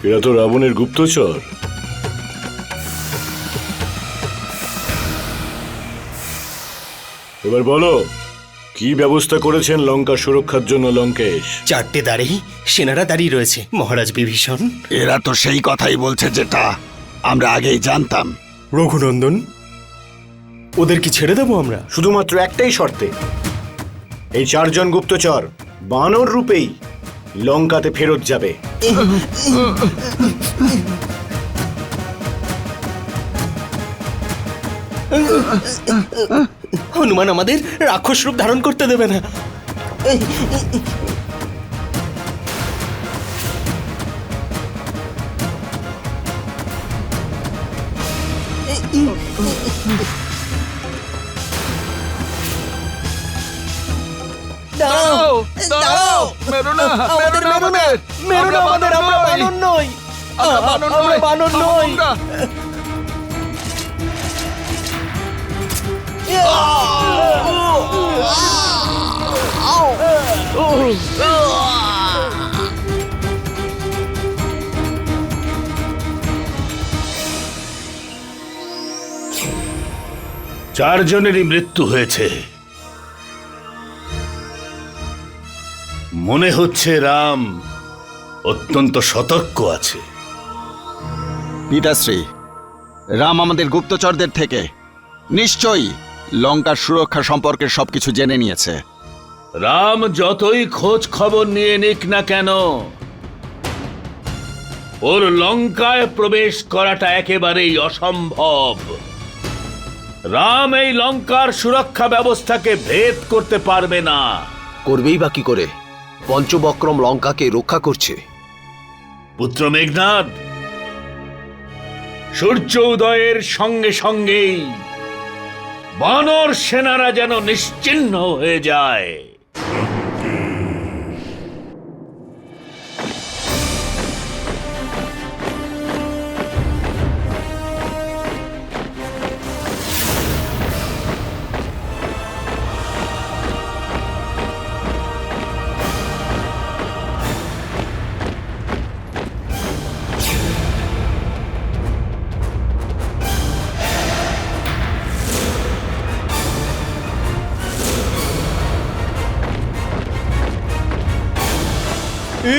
এরা তো রাবণের গুপ্তচর। এবার বলো, কি ব্যবস্থা করেছেন লঙ্কা সুরক্ষার জন্য লঙ্কেশ? 4টে দাঁড়ি সেনারা দাঁড়িয়ে রয়েছে মহারাজ বিভীষণ। এরা তো সেই কথাই বলছে যেটা আমরা আগেই জানতাম। রঘুনন্দন, ওদের কি ছেড়ে দেবো আমরা? শুধুমাত্র একটাই শর্তে, এই 4 জন গুপ্তচর বানর রূপেই লঙ্কাতে ফেরত যাবে। হনুমান আমাদের রাক্ষস রূপ ধারণ করতে দেবে না। দাঁড়াও, দাঁড়াও, মেরো না, আমাদের মেরো না, মেরো না আমাদের, আমরা বানর নই, আমরা বানর নই। চারজনেরই মৃত্যু হয়েছে। মনে হচ্ছে রাম অত্যন্ত সতর্ক আছে। পিতাশ্রী, রাম আমাদের গুপ্তচরদের থেকে নিশ্চয়ই লঙ্কার সুরক্ষা সম্পর্কে সবকিছু জেনে নিয়েছে। রাম যতই খোঁজ খবর নিয়ে নিক না কেন, ওর লঙ্কায় প্রবেশ করাটা একেবারেই অসম্ভব। রাম এই লঙ্কার সুরক্ষা ব্যবস্থাকে ভেদ করতে পারবে না। করবেই বা কি করে? পঞ্চবক্রম লঙ্কাকে রক্ষা করছে। পুত্র মেঘনাদ, সূর্য উদয়ের সঙ্গে সঙ্গেই বানর সেনারা যেন নিশ্চিহ্ন হয়ে যায়।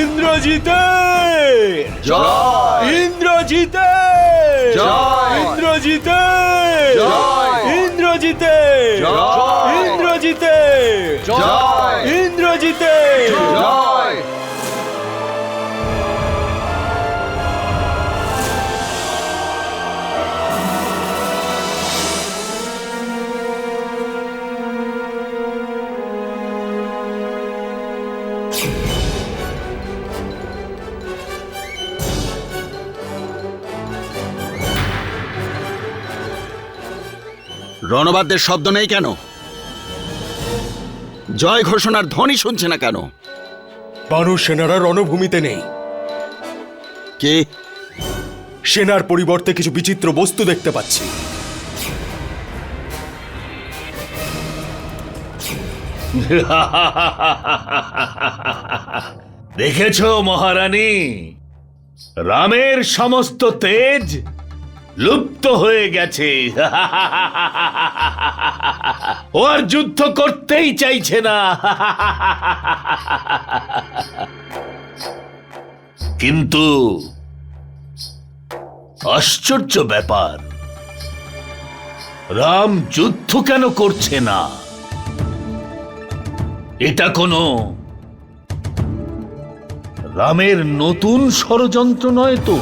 ইন্দ্রজিতের জয়! ইন্দ্রজিতের জয়! ইন্দ্রজিতের জয়! ইন্দ্রজিতের জয়! ইন্দ্রজিতের জয়! ইন্দ্রজিতের জয়! রণবাদ্যের শব্দ নেই কেন? জয় ঘোষণার ধ্বনি শুনছে না কেন? বানর সেনারা রণভূমিতে নেই। কে? সেনার পরিবর্তে কিছু বিচিত্র বস্তু দেখতে পাচ্ছি। দেখেছ মহারানী, রামের সমস্ত তেজ লুপ্ত হয়ে গেছে। ও আর যুদ্ধ করতেই চাইছে না। কিন্তু আশ্চর্য ব্যাপার, রাম যুদ্ধ কেন করছে না? এটা কোনো রামের নতুন ষড়যন্ত্র নয় তো?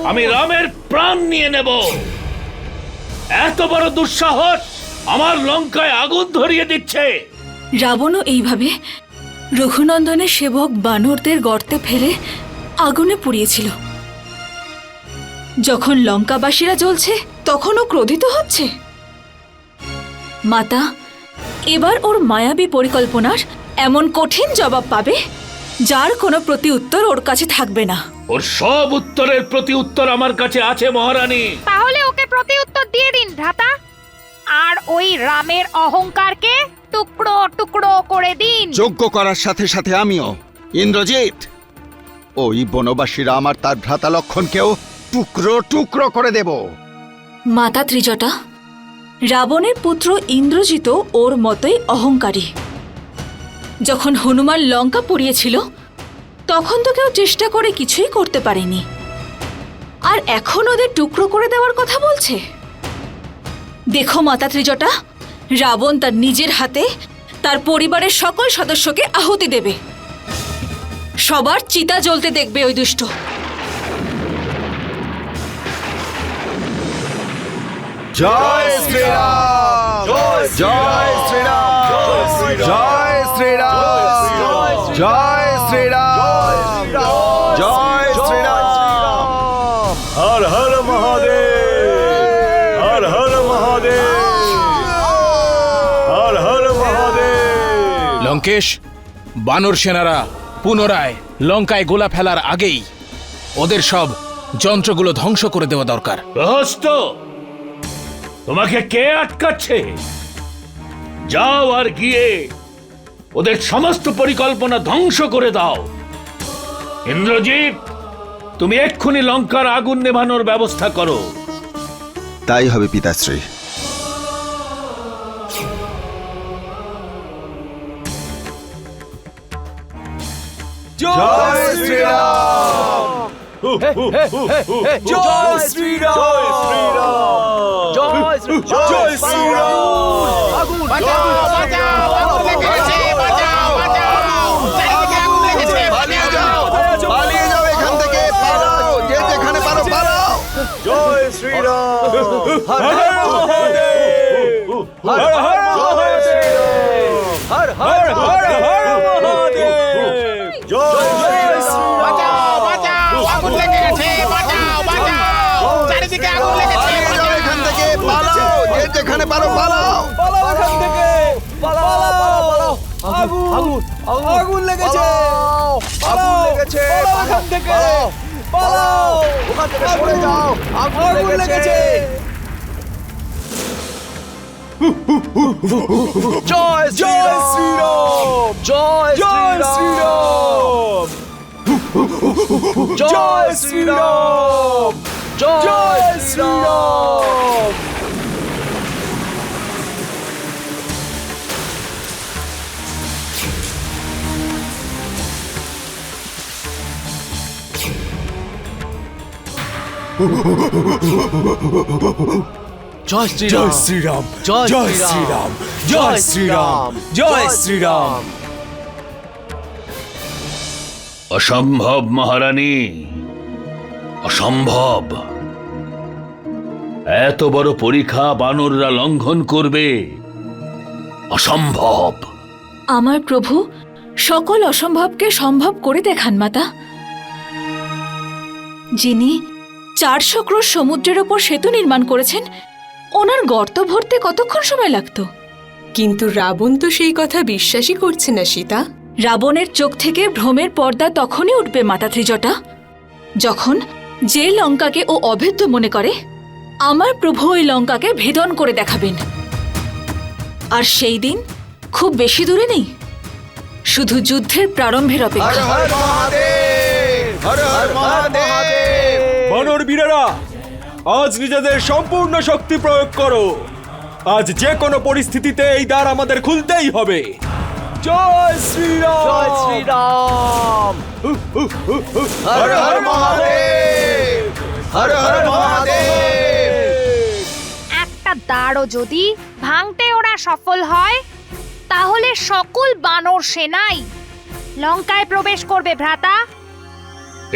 আমি রামের প্রাণ নিয়ে নেব। এত বড় দুঃসাহস, আমার লঙ্কায় আগুন ধরিয়ে দিচ্ছে। রাবণও এইভাবে রঘুনন্দনের সেবক বানরদের গর্তে ফেলে আগুনে পুড়িয়েছিল। যখন লঙ্কাবাসীরা জ্বলছে তখনও ক্রোধিত হচ্ছে। মাতা এবার ওর মায়াবী পরিকল্পনার এমন কঠিন জবাব পাবে যার কোনো প্রতি উত্তর ওর কাছে থাকবে না। ওর সব উত্তরের প্রতি উত্তর আমার কাছে আছে মহারানী। তাহলে ওকে প্রতি উত্তর দিয়ে দিন ভ্রাতা, আর ওই রামের অহংকারকে টুকরো টুকরো করে দিন। যোগ্য করার সাথে সাথে আমিও ইন্দ্রজিৎ, ওই বনবাসীরা আমার তার ভ্রাতা লক্ষণকেও টুকরো টুকরো করে দেব। মাতা ত্রিজটা, রাবণের পুত্র ইন্দ্রজিৎ ওর মতোই অহংকারী। যখন হনুমান লঙ্কা পুড়িয়েছিল তখন তো কেউ চেষ্টা করে কিছুই করতে পারেনি, আর এখন ওদের টুকরো করে দেওয়ার কথা বলছে। দেখো মাতা ত্রিজটা, রাবণ তার নিজের হাতে তার পরিবারের সকল সদস্যকে আহুতি দেবে। সবার চিতা জ্বলতে দেখবে ওই দুষ্ট। জয় শ্রীরাম, জয় শ্রীরাম, জয় শ্রীরাম, জয় শ্রীরাম, জয় শ্রীরাম। হর হর মহাদেব, হর হর মহাদেব, হর হর মহাদেব। লঙ্কেশ, বানর সেনারা পুনরায় লঙ্কায় গোলা ফেলার আগেই ওদের সব যন্ত্রগুলো ধ্বংস করে দেওয়া দরকার। প্রহস্ত, তোমাকে কে আটকাচ্ছে? যাও আর গিয়ে ওদের সমস্ত পরিকল্পনা ধ্বংস করে দাও। ইন্দ্রজিৎ, তুমি এক্ষুনি লঙ্কার আগুন নেভানোর ব্যবস্থা করো। তাই হবে পিতাশ্রী। জয় শ্রীরাম, জয় শ্রীরাম, জয় শ্রীরাম, জয় শ্রীরাম। বাঁচাও, বাঁচাও, আগুন লেগে গেছে, বাঁচাও, বাঁচাও, চারিদিকে আগুন লেগেছে, পালিয়ে যাও, পালিয়ে যাও এখান থেকে, পালাও, যে যেখানে পারো পালাও। জয় শ্রীরাম, হর হর মহাদেব, হর হর মহাদেব, হর হর মহাদেব, জয় শ্রীরাম। বাঁচাও, বাঁচাও, আগুন লেগে গেছে, বাঁচাও, বাঁচাও, চারিদিকে আগুন লেগেছে, পালিয়ে যাও এখান থেকে, পালাও, যে যেখানে পারো পালাও। পালাও এখান থেকে, পালাও, পালাও, পালাও। আগুন, আগুন, আগুন লেগেছে, আগুন লেগেছে, পালাও এখান থেকে, পালাও, ওখান থেকে সরে যাও, আগুন লেগেছে। জয় শ্রীরাম, জয় শ্রীরাম, জয় শ্রীরাম, জয় শ্রীরাম। জয় শ্রীরাম, জয় শ্রীরাম, জয় শ্রীরাম, জয় শ্রীরাম। অসম্ভব মহারানী, অসম্ভব। এত বড় পরীক্ষা বানররা লঙ্ঘন করবে, অসম্ভব। আমার প্রভু সকল অসম্ভবকে সম্ভব করে দেখান মাতা। যিনি 400 ক্রোশ সমুদ্রের ওপর সেতু নির্মাণ করেছেন, ওনার গর্ত ভরতে কতক্ষণ সময় লাগতো? কিন্তু রাবণ তো সেই কথা বিশ্বাসই করছে না সীতা। রাবণের চোখ থেকে ভ্রমের পর্দা তখনই উঠবে মাতা ত্রিজটা, যখন যে লঙ্কাকে ও অভেদ্য মনে করে আমার প্রভু ওই লঙ্কাকে ভেদন করে দেখাবেন। আর সেই দিন খুব বেশি দূরে নেই, শুধু যুদ্ধের প্রারম্ভের অপেক্ষা। হর মহাদেব, হর হর মহাদেব। বানর বীরেরা, আজ নিজেদের সম্পূর্ণ শক্তি প্রয়োগ করো। আজ যে কোনো পরিস্থিতিতে এই দ্বার আমাদের খুলতেই হবে। জয় শ্রীরাম, জয় শ্রীরাম, হর হর মহাদেব, হর হর মহাদেব। একটা দ্বারও যদি ভাঙতে ওরা সফল হয়, তাহলে সকল বানর সেনাই লঙ্কায় প্রবেশ করবে ভ্রাতা।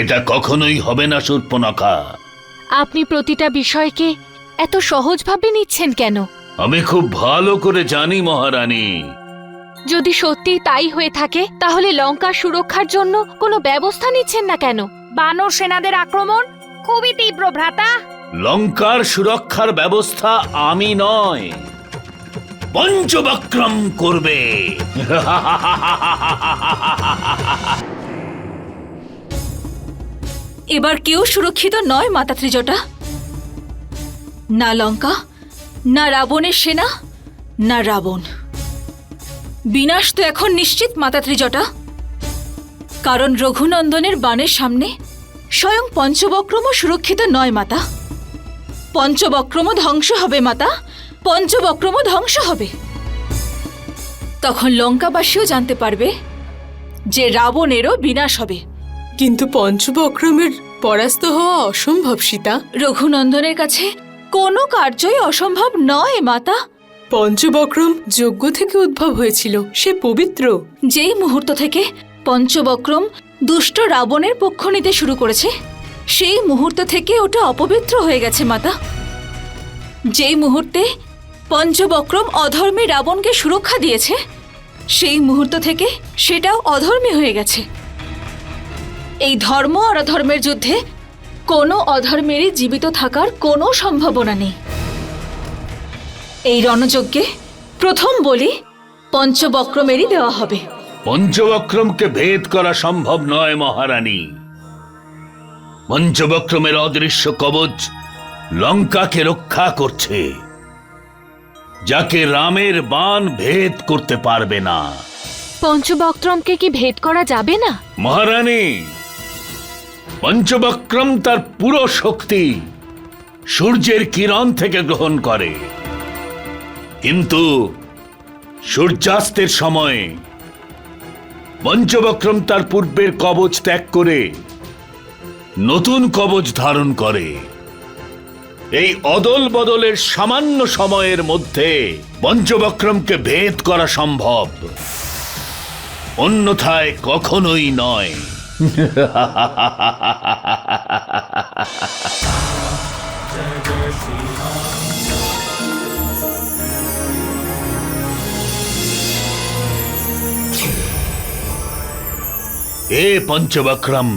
এটা কখনোই হবে না শূর্পণখা। আপনি প্রতিটা বিষয়কে এত সহজভাবে নিচ্ছেন কেন? আমি খুব ভালো করে জানি মহারানী। যদি সত্যি তাই হয়ে থাকে তাহলে লঙ্কার সুরক্ষার জন্য কোনো ব্যবস্থা নিচ্ছেন না কেন? বানর সেনাদের আক্রমণ খুবই তীব্র ভ্রাতা। লঙ্কার সুরক্ষার ব্যবস্থা আমি নয়, পঞ্চবক্রম করবে। এবার কেউ সুরক্ষিত নয় মাতা ত্রিজটা। না লঙ্কা, না রাবণের সেনা, না রাবণ। বিনাশ তো এখন নিশ্চিত মাতা ত্রিজটা, কারণ রঘুনন্দনের বাণের সামনে স্বয়ং পঞ্চবক্রমও সুরক্ষিত নয় মাতা। পঞ্চবক্রমও ধ্বংস হবে মাতা, পঞ্চবক্রমও ধ্বংস হবে। তখন লঙ্কাবাসীও জানতে পারবে যে রাবণেরও বিনাশ হবে। কিন্তু পঞ্চবক্রমের পরাস্ত হওয়া অসম্ভব সীতা। রঘুনন্দনের কাছে কোনো কার্যই অসম্ভব নয় মাতা। পঞ্চবক্রম যজ্ঞ থেকে উদ্ভব হয়েছিল, সে পবিত্র। যেই মুহূর্ত থেকে পঞ্চবক্রম দুষ্ট রাবণের পক্ষ নিতে শুরু করেছে সেই মুহূর্ত থেকে ওটা অপবিত্র হয়ে গেছে মাতা। যেই মুহূর্তে পঞ্চবক্রম অধর্মী রাবণকে সুরক্ষা দিয়েছে সেই মুহূর্ত থেকে সেটাও অধর্মী হয়ে গেছে। এই ধর্ম আর অধর্মের যুদ্ধে কোনো অধর্মেরই জীবিত থাকার কোনো সম্ভাবনা নেই। এই রণযজ্ঞে প্রথম বলি পঞ্চবক্রমেরই দেওয়া হবে। পঞ্চবক্রমকে ভেদ করা সম্ভব নয় মহারানী। পঞ্চবক্রমের অদৃশ্য কবচ লঙ্কাকে রক্ষা করছে, যাকে রামের বাণ ভেদ করতে পারবে না। পঞ্চবক্রমকে কি ভেদ করা যাবে না? মহারানী, পঞ্চবক্রম তার পুরো শক্তি সূর্যের কিরণ থেকে গ্রহণ করে, কিন্তু সূর্যাস্তের সময় পঞ্চবক্রম তার পূর্বের কবচ ত্যাগ করে নতুন কবচ ধারণ করে। এই অদল বদলের সামান্য সময়ের মধ্যে পঞ্চবক্রমকে ভেদ করা সম্ভব, অন্যথায় কখনোই নয়। হে পঞ্চবক্রম,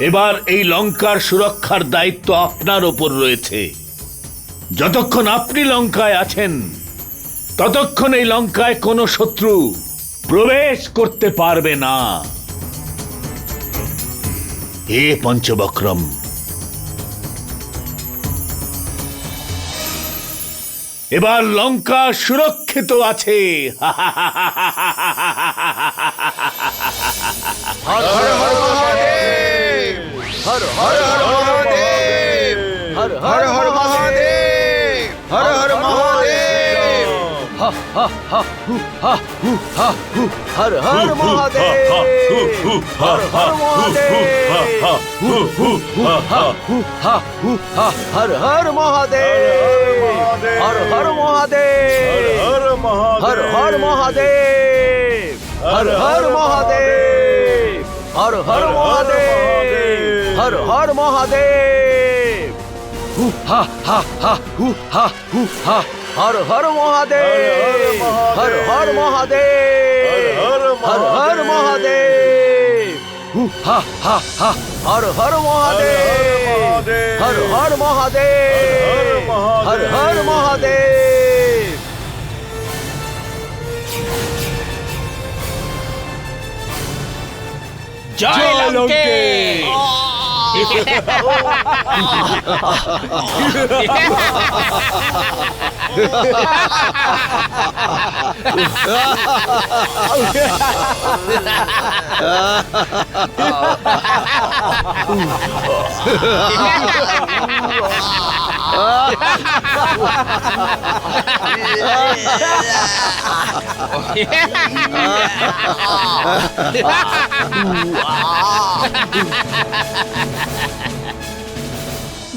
এবার এই লঙ্কার সুরক্ষার দায়িত্ব আপনার ওপর রয়েছে। যতক্ষণ আপনি লঙ্কায় আছেন ততক্ষণ এই লঙ্কায় কোনো শত্রু প্রবেশ করতে পারবে না। হে পঞ্চবক্রম, এবার লঙ্কা সুরক্ষিত আছে। হর হর হর মহাদেব, হর হর হর মহাদেব, হর হর হর মহাদেব, হর হর মহাদেব, হা হা হা হু হা হু হা হু, হর হর মহাদেব, হর হর মহাদেব, হু হু হা হু হা হু হা, হর হর মহাদেব, হর হর মহাদেব, হর হর মহাদেব, হর হর মহাদেব, হর হর মহাদেব, হর হর মহাদেব, হু হা হা হা হু হা হু হা, হর হর মহাদেব, হর হর মহাদেব, হর হর মহাদেব, হু হা হা হা, হর হর মহাদেব, হর হর মহাদেব, হর হর মহাদেব। জয় লঙ্কে।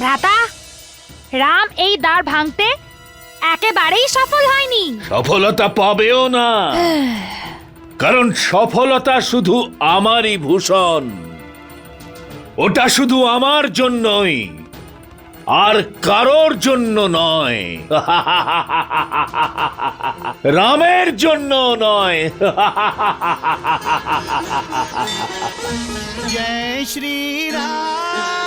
ভ্রাতা, রাম এই দ্বার ভাঙতে একেবারেই সফল হয়নি। সফলতা পাবেও না, কারণ সফলতা শুধু আমারই ভূষণ, ওটা শুধু আমার জন্যই, আর কারোর জন্য নয়। রামের জন্য নয়। জয় শ্রী রাম।